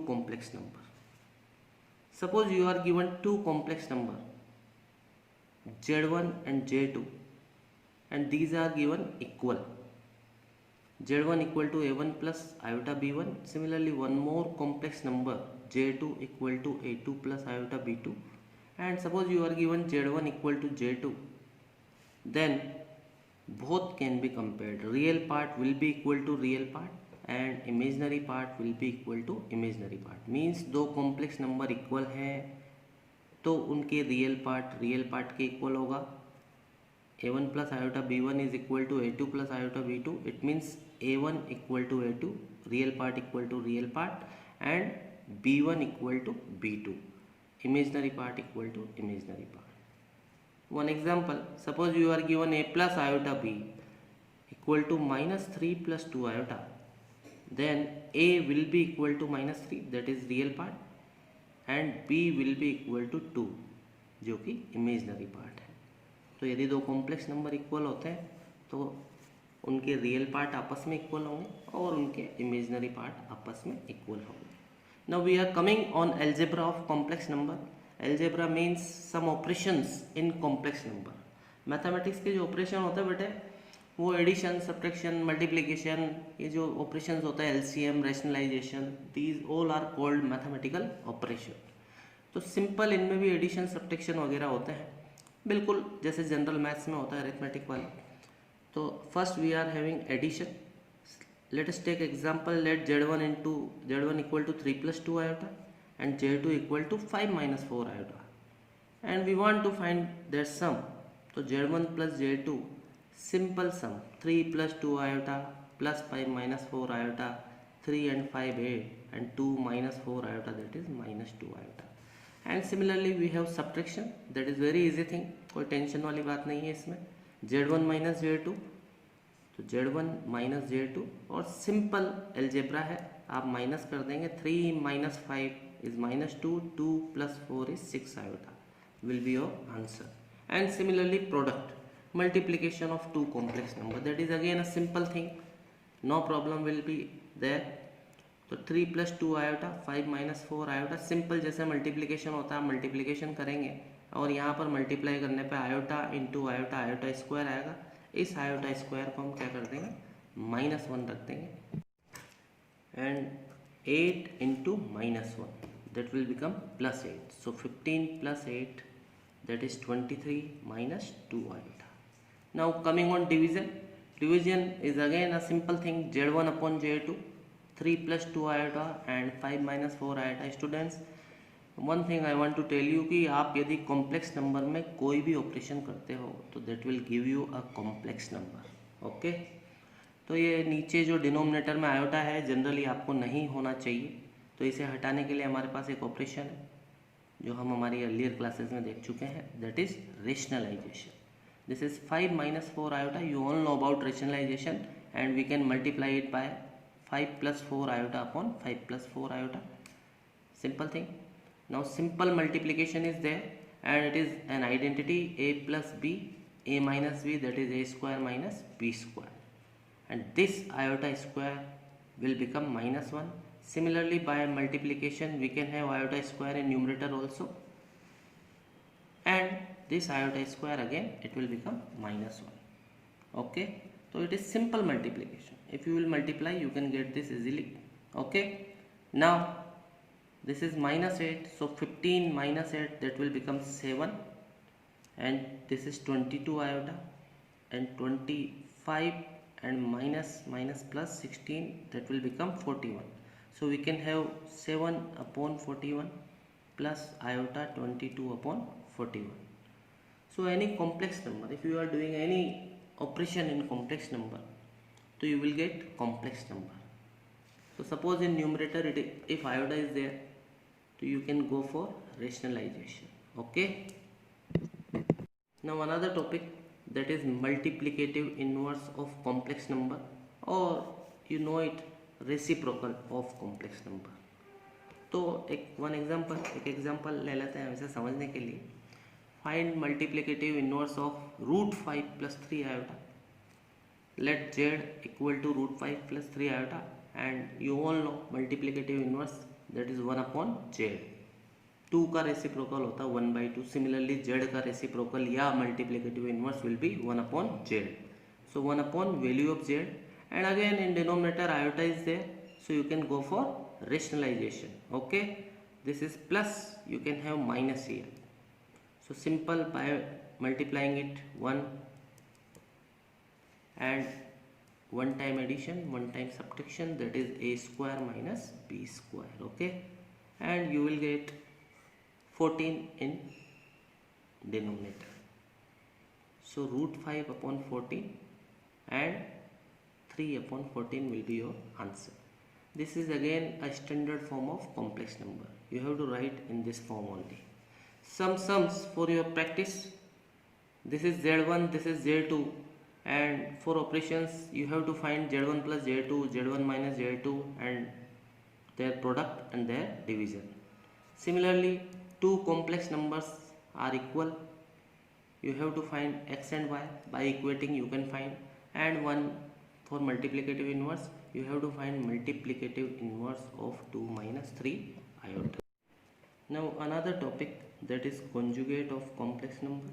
complex number. Suppose you are given two complex number Z1 and Z2 and these are given equal. Z1 equal to A1 plus iota B1. Similarly, one more complex number Z2 equal to A2 plus iota B2. And suppose you are given Z1 equal to Z2, then both can be compared. Real part will be equal to real part and imaginary part will be equal to imaginary part. Means दो complex number equal है तो उनके real part के equal होगा. A1 plus iota B1 is equal to A2 plus iota B2. It means A1 equal to A2, real part equal to real part, and B1 equal to B2, imaginary part equal to imaginary part. One example, suppose you are given A plus iota B equal to minus 3 plus 2 iota, then A will be equal to minus 3, that is real part, and B will be equal to 2 जो कि imaginary part है. तो यदि दो complex number equal होते हैं तो उनके रियल पार्ट आपस में इक्वल होंगे और उनके इमेजिनरी पार्ट आपस में इक्वल होंगे. Now we are coming on algebra of complex number. Algebra means some operations in complex number. Mathematics के जो ऑपरेशन होते हैं बेटे वो एडिशन, सब्ट्रैक्शन, मल्टीप्लिकेशन, ये जो ऑपरेशंस होता है LCM, rationalisation, these all are called mathematical operation. तो सिंपल इनमें भी एडिशन, सब्ट्रैक्शन वगैरह होते हैं बिल्कुल जैसे जनरल मैथ्स में होता है अरिथमेटिक वाला. तो first we are having addition. Let us take example. Let Z1 equal to 3 plus 2 iota and Z2 equal to 5 minus 4 iota and we want to find their sum. तो Z1 plus Z2 simple sum 3 plus 2 iota plus 5 minus 4 iota, 3 and 5 8 and 2 minus 4 iota, that is minus 2 iota. And similarly we have subtraction, that is very easy thing, कोई tension वाली बात नहीं है इसमें. Z1 minus Z2, तो Z1 minus Z2 और simple algebra है, आप माइनस कर देंगे. 3 minus 5 is minus 2, 2 plus 4 is 6 iota will be your answer. And similarly product, multiplication of two complex number, that is again a simple thing, no problem will be there. तो 3 plus 2 iota, 5 minus 4 iota, simple जैसे multiplication होता है multiplication करेंगे और यहाँ पर multiply करने पे iota into iota, iota square आएगा. इस आयोटा स्क्वायर को हम क्या कर देंगे, -1 रख देंगे and 8 into -1 that will become +8. So 15 plus 8 that is 23 minus 2 iota. Now coming on division. Division is again a simple thing, Z1 upon Z2, 3 plus 2 iota and 5 minus 4 iota. Students, one thing I want to tell you कि आप यदि complex number में कोई भी operation करते हो तो that will give you a complex number. Okay तो ये नीचे जो डिनोमिनेटर में आयोटा है जनरली आपको नहीं होना चाहिए, तो इसे हटाने के लिए हमारे पास एक ऑपरेशन है जो हम हमारी अर्लियर क्लासेस में देख चुके हैं, that is rationalisation. This is 5 minus 4 iota. You all know about rationalisation and we can multiply it by 5 plus 4 iota upon 5 plus 4 iota. Simple thing. Now simple multiplication is there and it is an identity, a plus b, a minus b, that is a square minus b square, and this iota square will become -1. Similarly by multiplication we can have iota square in numerator also, and this iota square again it will become -1. Okay, so it is simple multiplication. If you will multiply you can get this easily. Okay, now this is -8, so 15 minus 8 that will become 7, and this is 22 iota, and 25 and minus plus 16 that will become 41. So we can have 7 upon 41 plus iota 22 upon 41. So any complex number, if you are doing any operation in complex number, so you will get complex number. So suppose in numerator if iota is there, so you can go for rationalization. Okay, now another topic, that is multiplicative inverse of complex number, or you know it, reciprocal of complex number. तो एक example ले लेते हैं इसे समझने के लिए. Find multiplicative inverse of √5 plus 3 iota. Let z equal to √5 plus 3 iota, and you all know multiplicative inverse that is 1/z। 2 का रेसिप्रोकल होता है 1/2। सिमिलरली z का रेसिप्रोकल या multiplicative inverse will be 1/z। So 1 value of z, and again in denominator iota is there, so you can go for rationalization. Okay, this is plus, you can have minus here. So simple by multiplying it 1 and one time addition, one time subtraction, that is a square minus b square. Okay, and you will get 14 in denominator. So root 5/14 and 3/14 will be your answer. This is again a standard form of complex number. You have to write in this form only. Some sums for your practice. This is z1, this is z2, and for operations you have to find z1 plus z2, z1 minus z2, and their product and their division. Similarly, two complex numbers are equal. You have to find x and y. By equating you can find. And one for multiplicative inverse, you have to find multiplicative inverse of 2 minus 3 iota. Now another topic, that is conjugate of complex number,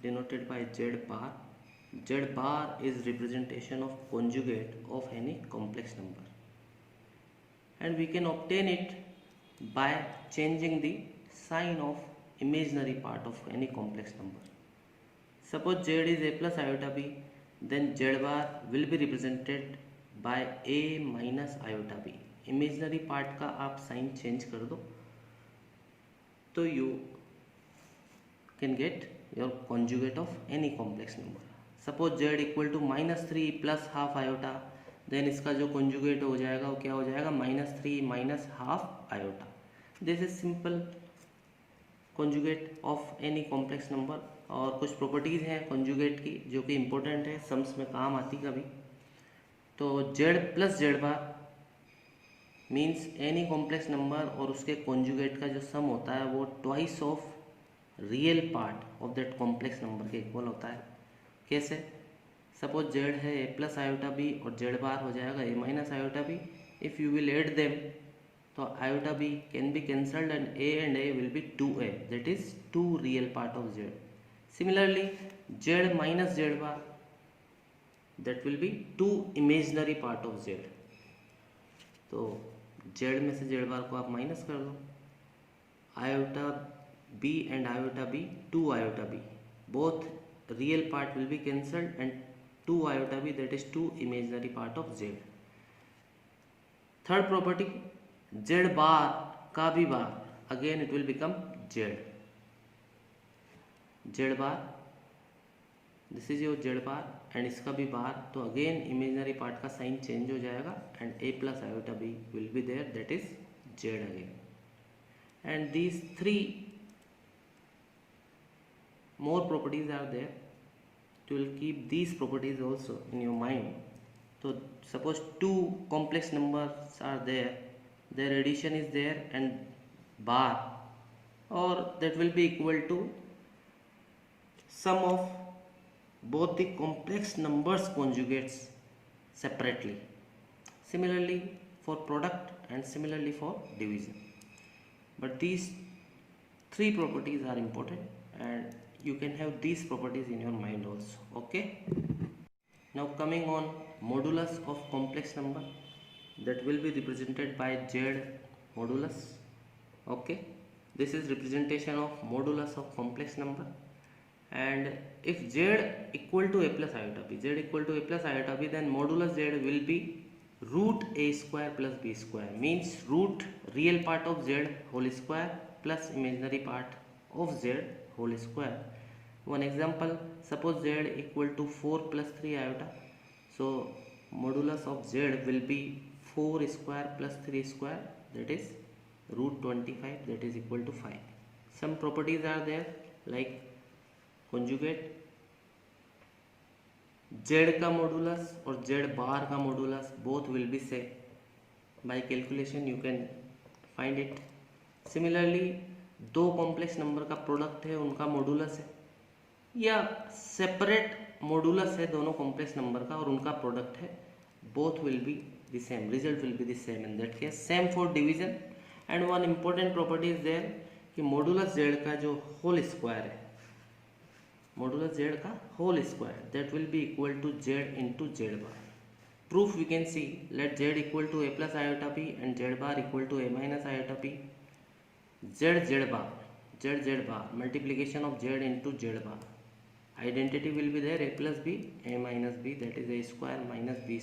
denoted by z bar. Z bar is representation of conjugate of any complex number, and we can obtain it by changing the sign of imaginary part of any complex number. Suppose z is a plus iota b, then z bar will be represented by a minus iota b. Imaginary part का आप sign change कर दो तो you can get your conjugate of any complex number. Suppose z equal to -3 plus half iota, then इसका जो conjugate हो जाएगा वो क्या हो जाएगा, -3 minus half iota. This is simple conjugate of any complex number. और कुछ प्रॉपर्टीज़ हैं कॉन्जुगेट की जो कि इम्पोर्टेंट है, सम्स में काम आती कभी. तो z plus z bar means any complex number और उसके कॉन्जुगेट का जो सम होता है वो twice of real part of that complex number के इक्वल होता है. कैसे? सपोज z है a प्लस आयोटा b और z बार हो जाएगा a minus iota b. If you will add them तो iota b can be cancelled and a will be 2a, that is 2 real part of z. Similarly, z minus z bar, that will be 2 imaginary part of z. तो z में से z bar को आप minus कर दो. Iota b and iota b, 2 iota b, both real part will be cancelled and 2 iota b, that is 2 imaginary part of z. Third property, z bar का भी bar, again it will become z. z bar, this is your z bar and इसका भी bar, तो again imaginary part का sign change हो जाएगा and a plus iota b will be there, that is z again. And these 3 more properties are there. You will keep these properties also in your mind. So suppose 2 complex numbers are there, their addition is there and bar, or that will be equal to sum of both the complex numbers conjugates separately. Similarly for product and similarly for division. But these 3 properties are important and you can have these properties in your mind also. Okay, now coming on modulus of complex number, that will be represented by z modulus. Okay, this is representation of modulus of complex number. And if z equal to a plus iota b, z equal to a plus iota b, then modulus z will be root a square plus b square, means root real part of z whole square plus imaginary part of z whole square. One example, suppose z equal to 4 plus 3 iota, so modulus of z will be 4 square plus 3 square, that is root 25, that is equal to 5. Some properties are there like conjugate, z का modulus और z bar का modulus both will be same. By calculation you can find it. Similarly, 2 complex number का product है, उनका modulus है, या separate modulus है दोनों कॉम्प्लेक्स नंबर का और उनका प्रोडक्ट है, both will be the same, result will be the same in that case. Same for division. And one important property is there कि मॉडुलस जेड का जो होल स्क्वायर है, मॉडुलस जेड का whole square that will be equal to z into z bar. Proof we can see, let z equal to a plus iota p and z bar equal to a minus iota p. Z bar multiplication of z into z bar. Identity will be there, a plus b, a minus b, that is a square minus b